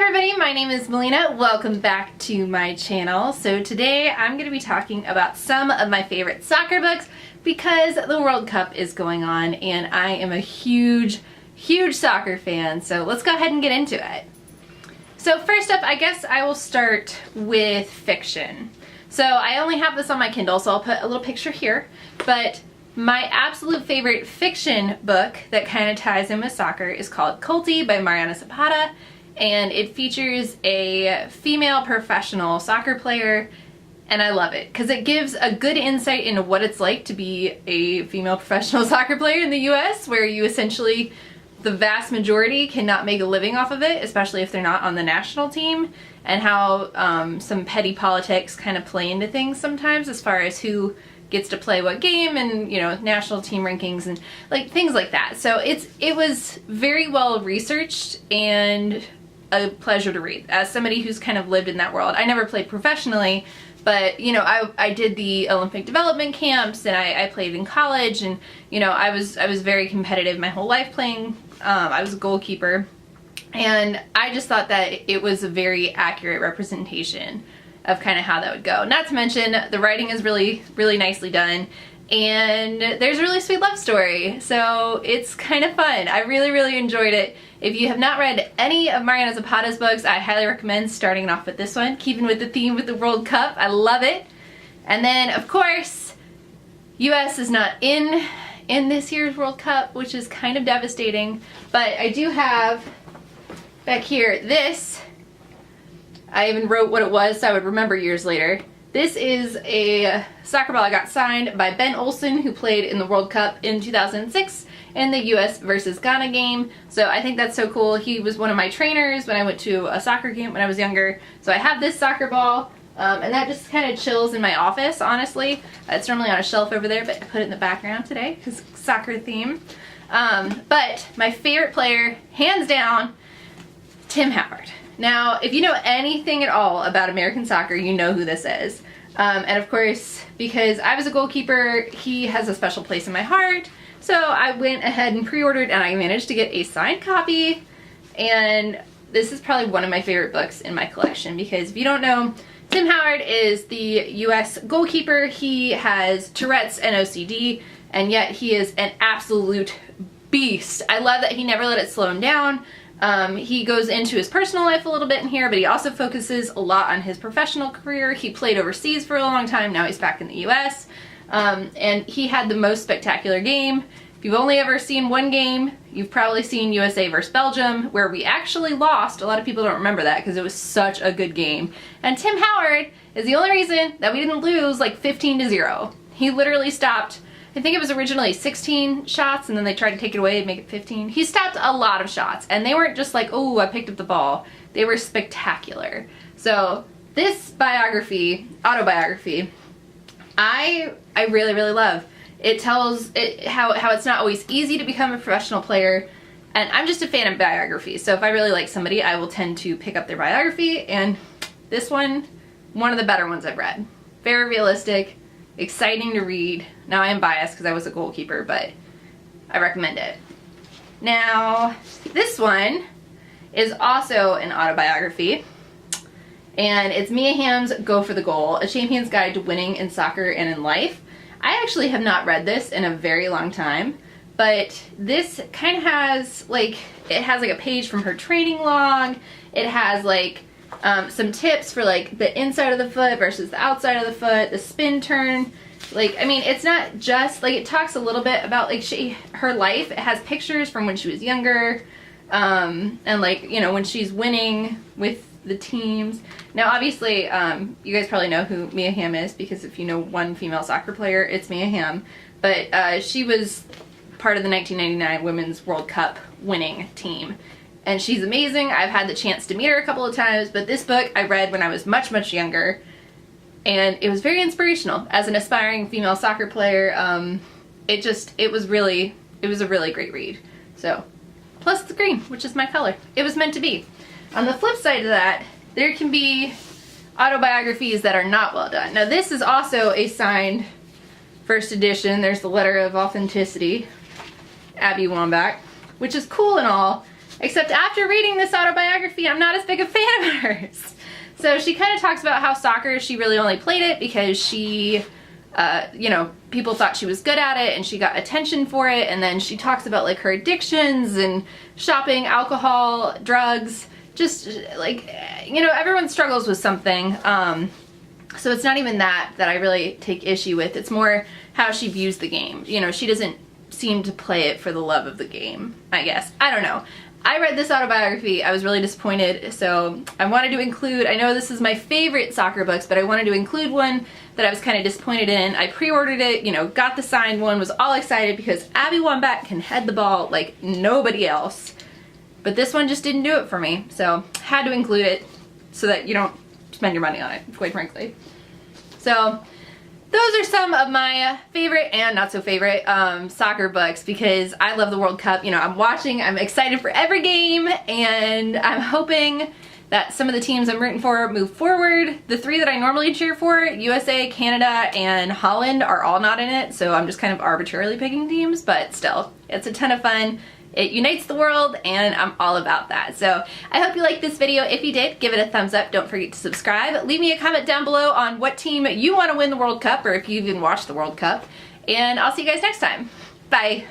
everybody, my name is Melina. Welcome back to my channel. So today I'm going to be talking about some of my favorite soccer books because the World Cup is going on and I am a huge soccer fan. So let's go ahead and get into it. So first up, I guess I will start with fiction. So I only have this on my Kindle, so I'll put a little picture here, but my absolute favorite fiction book that kind of ties in with soccer is called Culty by Mariana Zapata, and it features a female professional soccer player, and I love it because it gives a good insight into what it's like to be a female professional soccer player in the US, where you essentially, the vast majority cannot make a living off of it, especially if they're not on the national team, and how some petty politics kind of play into things sometimes as far as who gets to play what game and, you know, national team rankings and like things like that. So it was very well researched and a pleasure to read. As somebody who's kind of lived in that world, I never played professionally, but you know, I did the Olympic development camps and I played in college, and you know, I was very competitive my whole life playing. I was a goalkeeper, and I just thought that it was a very accurate representation of kind of how that would go. Not to mention the writing is really nicely done, and there's a really sweet love story, so it's kind of fun. I really enjoyed it. If you have not read any of Mariana Zapata's books, I highly recommend starting off with this one, keeping with the theme with the World Cup. I love it. And then of course, US is not in this year's World Cup, which is kind of devastating, but I do have back here this. I even wrote what it was so I would remember years later. This is a soccer ball I got signed by Ben Olsen, who played in the World Cup in 2006 in the US versus Ghana game. So I think that's so cool. He was one of my trainers when I went to a soccer camp when I was younger. So I have this soccer ball, and that just kind of chills in my office, honestly. It's normally on a shelf over there, but I put it in the background today because soccer theme. But my favorite player, hands down, Tim Howard. Now, if you know anything at all about American soccer, you know who this is. And of course, because I was a goalkeeper, he has a special place in my heart. So I went ahead and pre-ordered, and I managed to get a signed copy. And this is probably one of my favorite books in my collection, because if you don't know, Tim Howard is the US goalkeeper. He has Tourette's and OCD, and yet he is an absolute beast. I love that he never let it slow him down. He goes into his personal life a little bit in here, but he also focuses a lot on his professional career. He played overseas for a long time. Now he's back in the US. And he had the most spectacular game. If you've only ever seen one game, you've probably seen USA versus Belgium, where we actually lost. A lot of people don't remember that because it was such a good game. And Tim Howard is the only reason that we didn't lose like 15-0. He literally stopped, I think it was originally 16 shots, and then they tried to take it away and make it 15. He stopped a lot of shots, and they weren't just like, oh, I picked up the ball. They were spectacular. So this autobiography, I really love. It tells how it's not always easy to become a professional player, and I'm just a fan of biographies. So if I really like somebody, I will tend to pick up their biography, and this one of the better ones I've read. Very realistic, exciting to read. Now I am biased because I was a goalkeeper, but I recommend it. Now this one is also an autobiography, and it's Mia Hamm's Go for the Goal, A Champion's Guide to Winning in Soccer and in Life. I actually have not read this in a very long time, but this kind of has like, it has like a page from her training log. It has like some tips for like the inside of the foot versus the outside of the foot, the spin turn. Like, I mean, it's not just like, it talks a little bit about like her life. It has pictures from when she was younger, and like, you know, when she's winning with the teams. Now obviously, you guys probably know who Mia Hamm is, because if you know one female soccer player, it's Mia Hamm. But she was part of the 1999 Women's World Cup winning team, and she's amazing. I've had the chance to meet her a couple of times, but this book I read when I was much younger, and it was very inspirational as an aspiring female soccer player. It was a really great read. So, plus it's green, which is my color. It was meant to be. On the flip side of that, there can be autobiographies that are not well done. Now this is also a signed first edition. There's the letter of authenticity, Abby Wambach, which is cool and all, Except after reading this autobiography, I'm not as big a fan of hers. So she kind of talks about how soccer, she really only played it because she, you know, people thought she was good at it and she got attention for it. And then she talks about like her addictions and shopping, alcohol, drugs, just like, you know, everyone struggles with something. So it's not even that I really take issue with. It's more how she views the game. You know, she doesn't seem to play it for the love of the game, I guess. I don't know. I read this autobiography, I was really disappointed, so I wanted to include, I know this is my favorite soccer books, but I wanted to include one that I was kind of disappointed in. I pre-ordered it, you know, got the signed one, was all excited because Abby Wambach can head the ball like nobody else. But this one just didn't do it for me, so had to include it so that you don't spend your money on it, quite frankly. So those are some of my favorite and not so favorite soccer books because I love the World Cup. You know, I'm watching, I'm excited for every game, and I'm hoping that some of the teams I'm rooting for move forward. The three that I normally cheer for, USA, Canada, and Holland, are all not in it, so I'm just kind of arbitrarily picking teams, but still, it's a ton of fun. It unites the world, and I'm all about that. So I hope you liked this video. If you did, give it a thumbs up. Don't forget to subscribe. Leave me a comment down below on what team you want to win the World Cup, or if you even watched the World Cup. And I'll see you guys next time. Bye.